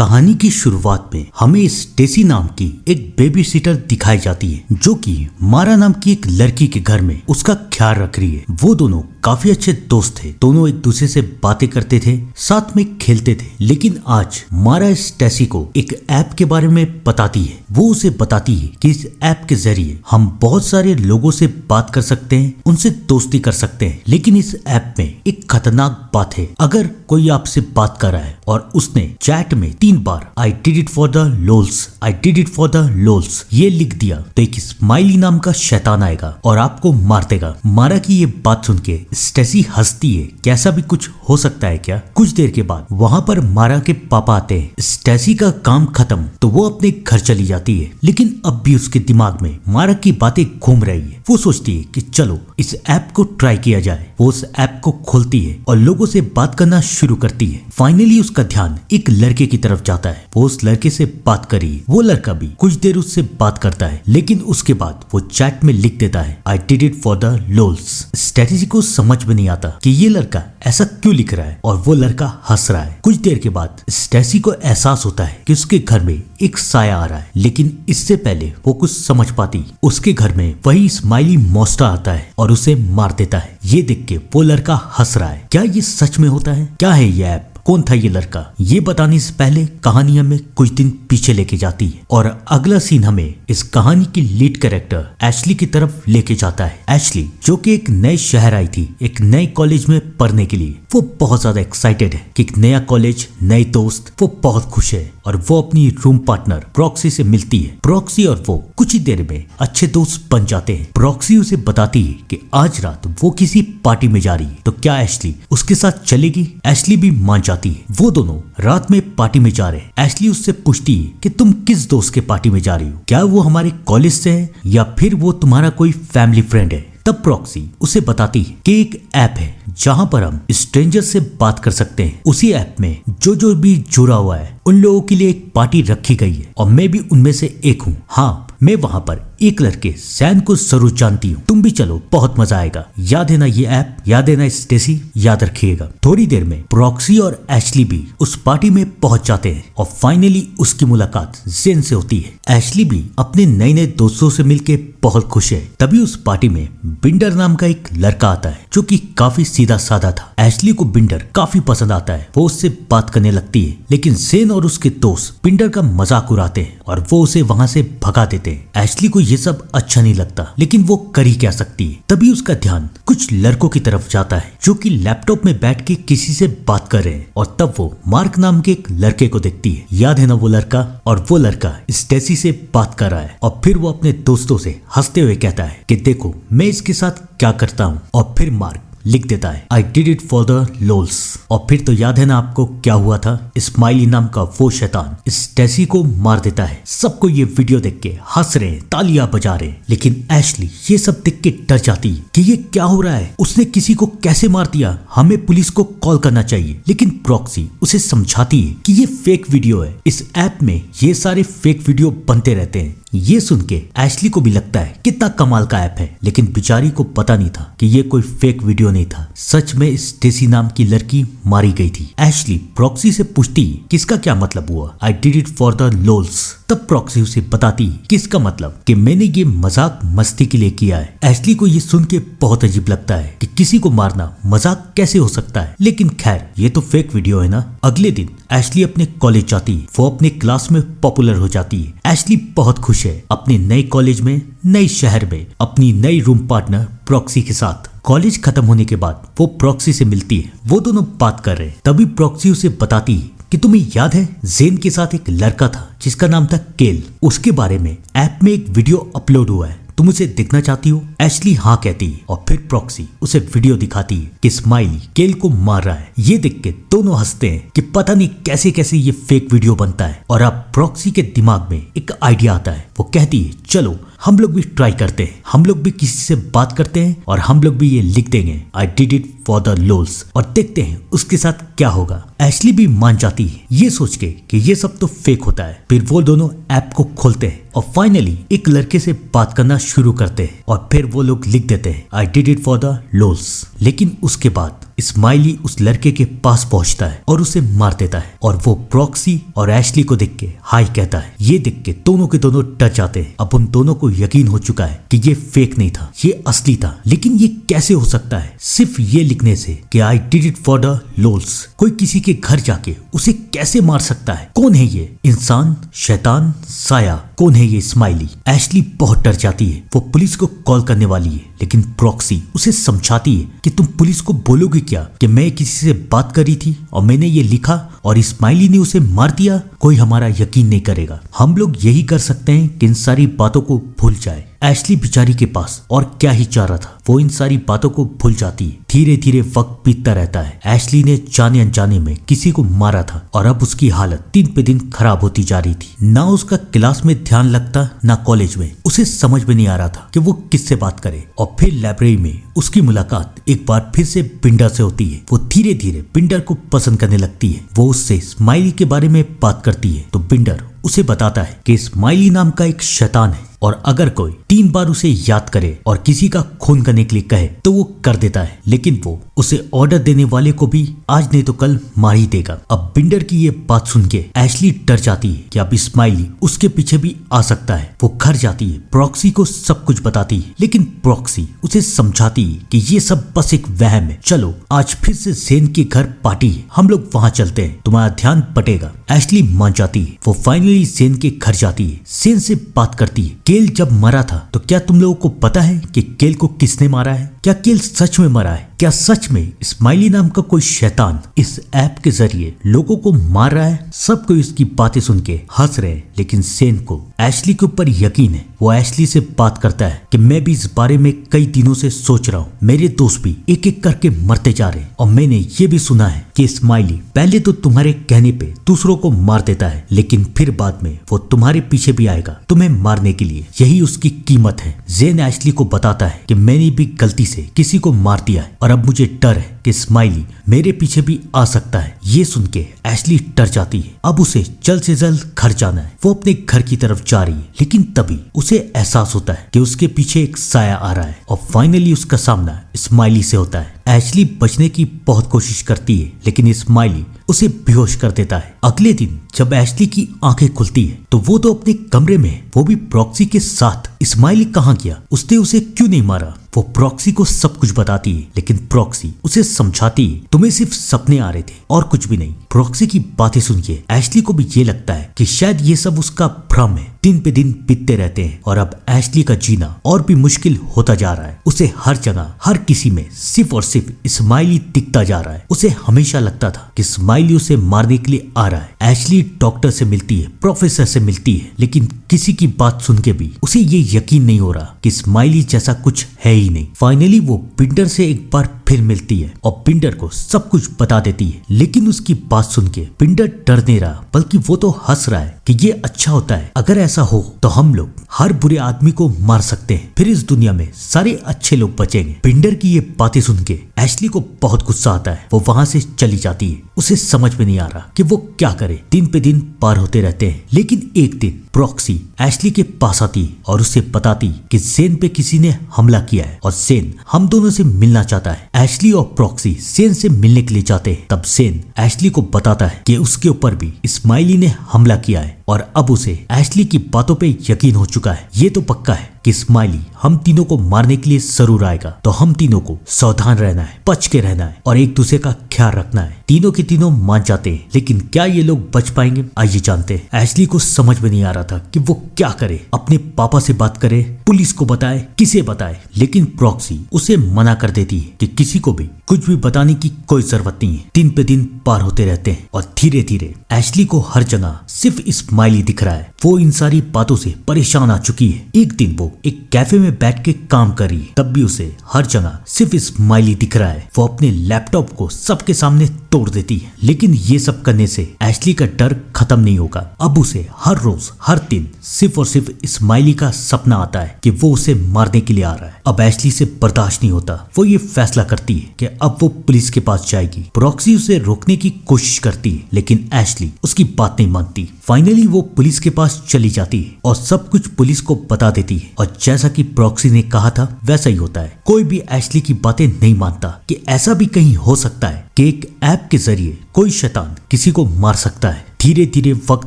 कहानी की शुरुआत में हमें स्टेसी नाम की एक बेबी सिटर दिखाई जाती है जो कि मारा नाम की एक लड़की के घर में उसका ख्याल रख रही है। वो दोनों काफी अच्छे दोस्त थे, दोनों एक दूसरे से बातें करते थे, साथ में खेलते थे। लेकिन आज मारा स्टेसी को एक ऐप के बारे में बताती है। वो उसे बताती है कि इस ऐप के जरिए हम बहुत सारे लोगों से बात कर सकते हैं, उनसे दोस्ती कर सकते हैं। लेकिन इस ऐप में एक खतरनाक बात है। अगर कोई आपसे बात कर रहा है और उसने चैट में 3 बार I did it for the lols, I did it for the lols ये लिख दिया तो एक स्माइली नाम का शैतान आएगा और आपको मार देगा। मारा की ये बात सुन के स्टेसी हंसती है। कैसा भी कुछ हो सकता है क्या? कुछ देर के बाद वहाँ पर मारा के पापा आते हैं। स्टेसी का काम खत्म तो वो अपने घर चली जाती है। लेकिन अब भी उसके दिमाग में मारा की बातें घूम रही है। वो सोचती है कि चलो इस ऐप को ट्राई किया जाए। वो उस ऐप को खोलती है और लोगों से बात करना शुरू करती है। फाइनली उसका ध्यान एक लड़के की तरफ जाता है। वो उस लड़के से बात करी। वो लड़का भी कुछ देर उससे बात करता है, लेकिन उसके बाद वो चैट में लिख देता है आई did it for the लोल्स। Strategy को समझ में नहीं आता कि ये लड़का ऐसा क्यों लिख रहा है और वो लड़का हंस रहा है। कुछ देर के बाद स्टेसी को एहसास होता है कि उसके घर में एक साया आ रहा है, लेकिन इससे पहले वो कुछ समझ पाती उसके घर में वही स्माइली मॉन्स्टर आता है और उसे मार देता है। ये देख के वो लड़का हंस रहा है। क्या ये सच में होता है? क्या है ये ऐप? कौन था ये लड़का? ये बताने से पहले कहानी हमें कुछ दिन पीछे लेके जाती है और अगला सीन हमें इस कहानी की लीड कैरेक्टर एशली की तरफ लेके जाता है। एशली जो कि एक नए शहर आई थी, एक नए कॉलेज में पढ़ने के लिए। वो बहुत ज्यादा एक्साइटेड है कि एक नया कॉलेज, नए दोस्त। वो बहुत खुश है और वो अपनी रूम पार्टनर प्रॉक्सी से मिलती है। प्रॉक्सी और वो कुछ ही देर में अच्छे दोस्त बन जाते हैं। प्रॉक्सी उसे बताती है कि आज रात वो किसी पार्टी में जा रही है, तो क्या एशली उसके साथ चलेगी? एशली भी मान जाती है। वो दोनों रात में पार्टी में जा रहे हैं। एशली उससे पूछती है कि तुम किस दोस्त के पार्टी में जा रही हो? क्या वो हमारे कॉलेज से है या फिर वो तुम्हारा कोई फैमिली फ्रेंड है? तब प्रॉक्सी उसे बताती है कि एक ऐप है जहां पर हम स्ट्रेंजर से बात कर सकते हैं। उसी ऐप में जो भी जुड़ा हुआ है उन लोगों के लिए एक पार्टी रखी गई है और मैं भी उनमें से एक हूँ। हाँ, मैं वहां पर एक लड़के सैन को जरूर जानती हूँ। तुम भी चलो, बहुत मजा आएगा। याद है ना ये ऐप? याद है ना स्टेसी? याद रखिएगा। थोड़ी देर में प्रॉक्सी और एशली भी उस पार्टी में पहुंच जाते हैं और फाइनली उसकी मुलाकात जेन से होती है। एशली भी अपने नए नए दोस्तों से मिलके बहुत खुश है। तभी उस पार्टी में बिंडर नाम का एक लड़का आता है जो कि काफी सीधा साधा था। एशली को बिंडर काफी पसंद आता है। वो उससे बात करने लगती है, लेकिन जेन और उसके दोस्त बिंडर का मजाक उड़ाते हैं और वो उसे वहां से भगा देते हैं। एशली को ये सब अच्छा नहीं लगता, लेकिन वो कर ही क्या सकती है। तभी उसका ध्यान कुछ लड़कों की तरफ जाता है जो कि लैपटॉप में बैठ के किसी से बात कर रहे हैं और तब वो मार्क नाम के एक लड़के को देखती है। याद है ना वो लड़का? और वो लड़का स्टेसी से बात कर रहा है और फिर वो अपने दोस्तों से हंसते हुए कहता है कि देखो मैं इसके साथ क्या करता हूँ। और फिर मार्क लिख देता है आई डिड इट फॉर द लोल्स। और फिर तो याद है ना आपको क्या हुआ था? स्माइली नाम का वो शैतान स्टेसी को मार देता है। सबको ये वीडियो देख के हंस रहे हैं, तालियां बजा रहे हैं, लेकिन एशली ये सब देख के डर जाती है कि ये क्या हो रहा है, उसने किसी को कैसे मार दिया, हमें पुलिस को कॉल करना चाहिए। लेकिन प्रॉक्सी उसे समझाती है कि ये फेक वीडियो है, इस ऐप में ये सारे फेक वीडियो बनते रहते हैं। ये सुन के एशली को भी लगता है कितना कमाल का ऐप है, लेकिन बेचारी को पता नहीं था कि ये कोई फेक वीडियो नहीं था। सच में स्टेसी नाम की लड़की मारी गई थी। एशली प्रॉक्सी से पूछती कि इसका क्या मतलब हुआ, आई डिड इट फॉर द लोल्स। तब प्रॉक्सी उसे बताती कि इसका मतलब कि मैंने ये मजाक मस्ती के लिए किया है। एशली को ये सुन के बहुत अजीब लगता है कि किसी को मारना मजाक कैसे हो सकता है, लेकिन खैर ये तो फेक वीडियो है ना। अगले दिन एशली अपने कॉलेज जाती है। वो अपने क्लास में पॉपुलर हो जाती है। एशली बहुत खुश है अपने नए कॉलेज में, नए शहर में, अपनी नई रूम पार्टनर प्रॉक्सी के साथ। कॉलेज खत्म होने के बाद वो प्रॉक्सी से मिलती है। वो दोनों बात कर रहे हैं। तभी प्रॉक्सी उसे बताती है कि तुम्हें याद है जेन के साथ एक लड़का था जिसका नाम था केल। उसके बारे में ऐप में एक वीडियो अपलोड हुआ है, तुम उसे देखना चाहती हो? एशली हाँ कहती है और फिर प्रॉक्सी उसे वीडियो दिखाती है कि स्माइली केल को मार रहा है। ये देख के दोनों हंसते हैं कि पता नहीं कैसे कैसे ये फेक वीडियो बनता है। और अब प्रॉक्सी के दिमाग में एक आइडिया आता है। वो कहती है चलो हम लोग भी ट्राई करते हैं, हम लोग भी किसी से बात करते हैं और हम लोग भी ये लिख देंगे आई डिड इट फॉर द लोल्स और देखते हैं उसके साथ क्या होगा। एशली भी मान जाती है ये सोच के कि ये सब तो फेक होता है। फिर वो दोनों ऐप को खोलते हैं और फाइनली एक लड़के से बात करना शुरू करते हैं और फिर वो लोग लिख देते हैं आई डिड इट फॉर द लोल्स। लेकिन उसके बाद स्माइली उस लड़के के पास पहुंचता है और उसे मार देता है और वो प्रॉक्सी और एशली को देख के हाय कहता है। ये देख के दोनों के दोनों डर जाते हैं। अब उन दोनों को यकीन हो चुका है कि ये फेक नहीं था, ये असली था। लेकिन ये कैसे हो सकता है सिर्फ ये लिखने से कि आई डिड इट फॉर द लोल्स। कोई किसी के घर जाके उसे कैसे मार सकता है? कौन है ये इंसान, शैतान, साया? कौन है ये स्माइली? एशली बहुत डर जाती है। वो पुलिस को कॉल करने वाली है लेकिन प्रॉक्सी उसे समझाती है कि तुम पुलिस को बोलोगे क्या कि मैं किसी से बात करी थी और मैंने ये लिखा और स्माइली ने उसे मार दिया? कोई हमारा यकीन नहीं करेगा। हम लोग यही कर सकते हैं कि इन सारी बातों को भूल जाए। एशली बेचारी के पास और क्या ही चाह रहा था, वो इन सारी बातों को भूल जाती है। धीरे धीरे वक्त बीतता रहता है। एशली ने जाने अनजाने में किसी को मारा था और अब उसकी हालत दिन पे दिन खराब होती जा रही थी। ना उसका क्लास में ध्यान लगता ना कॉलेज में। उसे समझ में नहीं आ रहा था कि वो किससे बात करे। और फिर लाइब्रेरी में उसकी मुलाकात एक बार फिर से पिंडर से होती है। वो धीरे धीरे पिंडर को पसंद करने लगती है। वो उससे स्माइली के बारे में बात करती है तो पिंडर उसे बताता है कि स्माइली नाम का एक शैतान है और अगर कोई 3 बार उसे याद करे और किसी का खून करने के लिए कहे तो वो कर देता है। लेकिन वो उसे ऑर्डर देने वाले को भी आज नहीं तो कल मार ही देगा। अब पिंडर की ये बात सुन के एशली डर जाती है कि अब स्माइली उसके पीछे भी आ सकता है। वो घर जाती है, प्रॉक्सी को सब कुछ बताती है लेकिन प्रॉक्सी उसे समझाती है कि ये सब बस एक वहम है। चलो आज फिर से ज़ेन के घर पार्टी है, हम लोग वहाँ चलते हैं, तुम्हारा ध्यान बटेगा। एशली मान जाती है। वो फाइनली ज़ेन के घर जाती है, ज़ेन से बात करती है। केल जब मरा था तो क्या तुम लोगों को पता है कि केल को किसने मारा है? क्या केल सच में मरा है? क्या सच में स्माइली नाम का कोई शैतान इस ऐप के जरिए लोगों को मार रहा है? सब कोई इसकी बातें सुन के हंस रहे हैं लेकिन ज़ेन को एशली के ऊपर यकीन है। वो एशली से बात करता है कि मैं भी इस बारे में कई दिनों से सोच रहा हूँ। मेरे दोस्त भी एक एक करके मरते जा रहे हैं और मैंने ये भी सुना है कि स्माइली पहले तो तुम्हारे कहने पे दूसरों को मार देता है लेकिन फिर बाद में वो तुम्हारे पीछे भी आएगा तुम्हें मारने के लिए। यही उसकी कीमत है। ज़ेन एशली को बताता है कि मैंने भी गलती से किसी को मार दिया है और अब मुझे डर है कि स्माइली मेरे पीछे भी आ सकता है। ये सुन के एशली डर जाती है। अब उसे जल्द से जल्द घर जाना है। वो अपने घर की तरफ जा रही है लेकिन तभी उसे एहसास होता है कि उसके पीछे एक साया आ रहा है और फाइनली उसका सामना स्माइली से होता है। एशली बचने की बहुत कोशिश करती है लेकिन स्माइली उसे बेहोश कर देता है। अगले दिन जब एशली की आंखें खुलती है तो वो तो अपने कमरे में, वो भी प्रॉक्सी के साथ। स्माइली कहाँ गया? उसने उसे क्यों नहीं मारा? वो प्रॉक्सी को सब कुछ बताती है लेकिन प्रॉक्सी उसे समझाती है तुम्हें सिर्फ सपने आ रहे थे और कुछ भी नहीं। प्रॉक्सी की बातें सुन के एशली को भी ये लगता है कि शायद ये सब उसका भ्रम है। दिन पे दिन बीतते रहते हैं और अब एशली का जीना और भी मुश्किल होता जा रहा है। उसे हर जगह हर किसी में सिर्फ और सिर्फ स्माइली दिखता जा रहा है। उसे हमेशा लगता था कि स्माइली उसे मारने के लिए आ रहा है। एशली डॉक्टर से मिलती है, प्रोफेसर से मिलती है लेकिन किसी की बात सुन के भी उसे ये यकीन नहीं हो रहा कि स्माइली जैसा कुछ है ही नहीं। फाइनली वो पिंडर से एक बार फिर मिलती है और पिंडर को सब कुछ बता देती है लेकिन उसकी बात सुन के पिंडर डर नहीं रहा बल्कि वो तो हंस रहा है कि ये अच्छा होता है। अगर ऐसा हो तो हम लोग हर बुरे आदमी को मार सकते हैं, फिर इस दुनिया में सारे अच्छे लोग बचेंगे। पिंडर की ये बातें सुन के एशली को बहुत गुस्सा आता है। वो वहां से चली जाती है। उसे समझ में नहीं आ रहा कि वो क्या करे। दिन पे दिन पार होते रहते हैं लेकिन एक दिन प्रॉक्सी एशली के पास आती और उसे बताती कि ज़ेन पे किसी ने हमला किया है और ज़ेन हम दोनों से मिलना चाहता है। एशली और प्रॉक्सी ज़ेन से मिलने के लिए जाते हैं। तब ज़ेन एशली को बताता है कि उसके ऊपर भी स्माइली ने हमला किया है और अब उसे एशली की बातों पे यकीन हो चुका है। ये तो पक्का है कि स्माइली हम तीनों को मारने के लिए जरूर आएगा, तो हम तीनों को सावधान रहना है, बच के रहना है और एक दूसरे का ख्याल रखना है। तीनों के तीनों मान जाते हैं लेकिन क्या ये लोग बच पाएंगे? आइए जानते हैं। एशली को समझ में नहीं आ रहा था कि वो क्या करे। अपने पापा से बात करे, पुलिस को बताए, किसे बताए, लेकिन प्रॉक्सी उसे मना कर देती है कि किसी को भी कुछ भी बताने की कोई जरूरत नहीं है। दिन पे दिन पार होते रहते हैं और धीरे धीरे एशली को हर जगह सिर्फ स्माइली दिख रहा है। वो इन सारी बातों से परेशान आ चुकी है। एक दिन वो एक कैफे में बैठ के काम कर रही है, तब भी उसे हर जगह सिर्फ स्माइली दिख रहा है। वो अपने लैपटॉप को सबके सामने तोड़ देती है, लेकिन ये सब करने से एशली का डर खत्म नहीं होगा। अब उसे हर रोज हर दिन सिर्फ और सिर्फ स्माइली का सपना आता है कि वो उसे मारने के लिए आ रहा है। अब एशली से बर्दाश्त नहीं होता। वो ये फैसला करती है कि अब वो पुलिस के पास जाएगी। प्रॉक्सी उसे रोकने की कोशिश करती है, लेकिन एशली उसकी बात नहीं मानती। फाइनली वो पुलिस के पास चली जाती है और सब कुछ पुलिस को बता देती है। और जैसा कि प्रॉक्सी ने कहा था वैसा ही होता है। कोई भी एशली की बातें नहीं मानता कि ऐसा भी कहीं हो सकता है कि एक ऐप के जरिए कोई शैतान किसी को मार सकता है। धीरे धीरे वक्त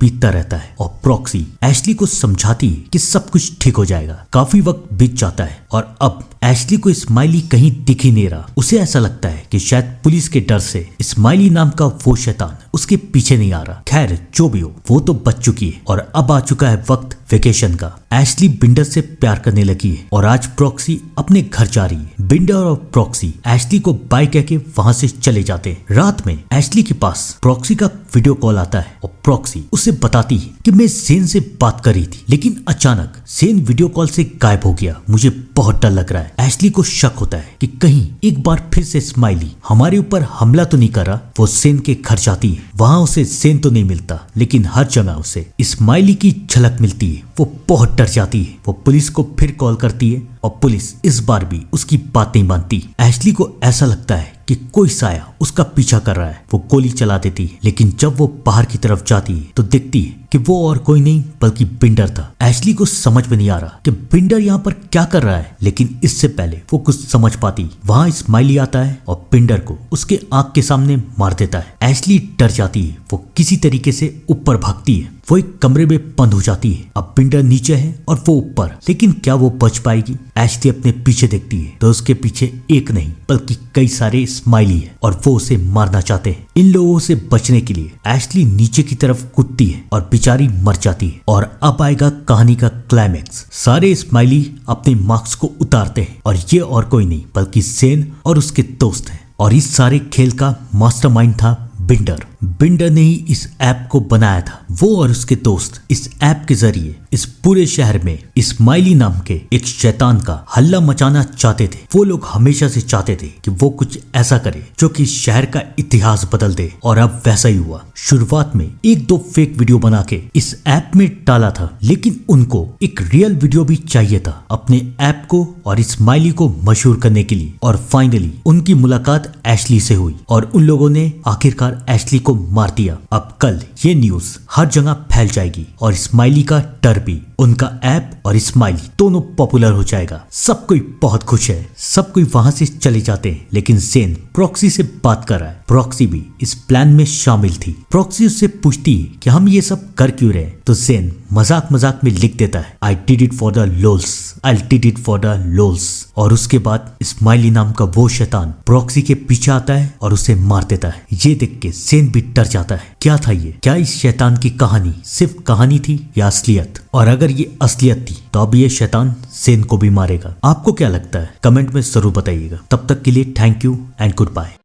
बीतता रहता है और प्रॉक्सी एशली को समझाती है कि सब कुछ ठीक हो जाएगा। काफी वक्त बीत जाता है और अब एशली को स्माइली कहीं दिख ही नहीं रहा। उसे ऐसा लगता है कि शायद पुलिस के डर से स्माइली नाम का वो शैतान उसके पीछे नहीं आ रहा। खैर जो भी हो, वो तो बच चुकी है और अब आ चुका है वक्त वेकेशन का। एशली बिंडर से प्यार करने लगी है और आज प्रॉक्सी अपने घर जा रही है। बिंडर और प्रॉक्सी एशली को बाय कह के वहां से चले जाते हैं। रात में एशली के पास प्रॉक्सी का वीडियो कॉल आता है और प्रॉक्सी उसे बताती है कि मैं सेन से बात कर रही थी, लेकिन अचानक सेन वीडियो कॉल से गायब हो गया। मुझे बहुत डर लग रहा है। एशली को शक होता है कि कहीं एक बार फिर से स्माइली हमारे ऊपर हमला तो नहीं कर रहा। वो सेन के घर जाती है। वहां उसे सेन तो नहीं मिलता, लेकिन हर जगह उसे स्माइली की झलक मिलती है। वो बहुत डर जाती है। वो पुलिस को फिर कॉल करती है और पुलिस इस बार भी उसकी बात नहीं मानती। एशली को ऐसा लगता है कि कोई साया उसका पीछा कर रहा है। वो गोली चला देती है, लेकिन जब वो बाहर की तरफ जाती है तो देखती है कि वो और कोई नहीं बल्कि बिंडर था। एशली को समझ में नहीं आ रहा कि बिंडर यहाँ पर क्या कर रहा है, लेकिन इससे पहले वो कुछ समझ पाती वहां स्माइली आता है और बिंडर को उसके आंख के सामने मार देता है। एशली डर जाती है। वो किसी तरीके से ऊपर भागती है। वो एक कमरे में बंद हो जाती है। अब बिंडर नीचे है और वो ऊपर, लेकिन क्या वो बच पाएगी? एशली अपने पीछे देखती है तो उसके पीछे एक नहीं बल्कि कई सारे स्माइली है और वो उसे मारना चाहते हैं। इन लोगों से बचने के लिए एशली नीचे की तरफ कूदती है और बेचारी मर जाती है। और अब आएगा कहानी का क्लाइमैक्स। सारे स्माइली अपने मास्क को उतारते हैं और ये और कोई नहीं बल्कि सेन और उसके दोस्त हैं। और इस सारे खेल का मास्टरमाइंड था बिंडर। बिंडर ने ही इस ऐप को बनाया था। वो और उसके दोस्त इस ऐप के जरिए इस पूरे शहर में स्माइली नाम के एक शैतान का हल्ला मचाना चाहते थे। वो लोग हमेशा से चाहते थे कि वो कुछ ऐसा करे जो कि शहर का इतिहास बदल दे, और अब वैसा ही हुआ। शुरुआत में एक दो फेक वीडियो बना के इस ऐप में डाला था, लेकिन उनको एक रियल वीडियो भी चाहिए था अपने ऐप को और स्माइली को मशहूर करने के लिए। और फाइनली उनकी मुलाकात एशली से हुई और उन लोगों ने आखिरकार एशली को मार दिया। अब कल ये न्यूज हर जगह फैल जाएगी और स्माइली का डर भी, उनका ऐप और स्माइली दोनों पॉपुलर हो जाएगा। सब कोई बहुत खुश है। सब कोई वहां से चले जाते हैं, लेकिन सेन प्रॉक्सी से बात कर रहा है। प्रॉक्सी भी इस प्लान में शामिल थी। प्रॉक्सी उससे पूछती है कि हम ये सब कर क्यों रहे, तो सेन मजाक मजाक में लिख देता है, आई did it for the lols, I did it for the लोल्स। और उसके बाद स्माइली नाम का वो शैतान प्रॉक्सी के पीछे आता है और उसे मार देता है। ये देख के सेन भी डर जाता है। क्या था ये? क्या इस शैतान की कहानी सिर्फ कहानी थी या असलियत? और अगर ये असलियत थी तो अब ये शैतान सेन को भी मारेगा। आपको क्या लगता है? कमेंट में जरूर बताइएगा। तब तक के लिए thank you and good bye.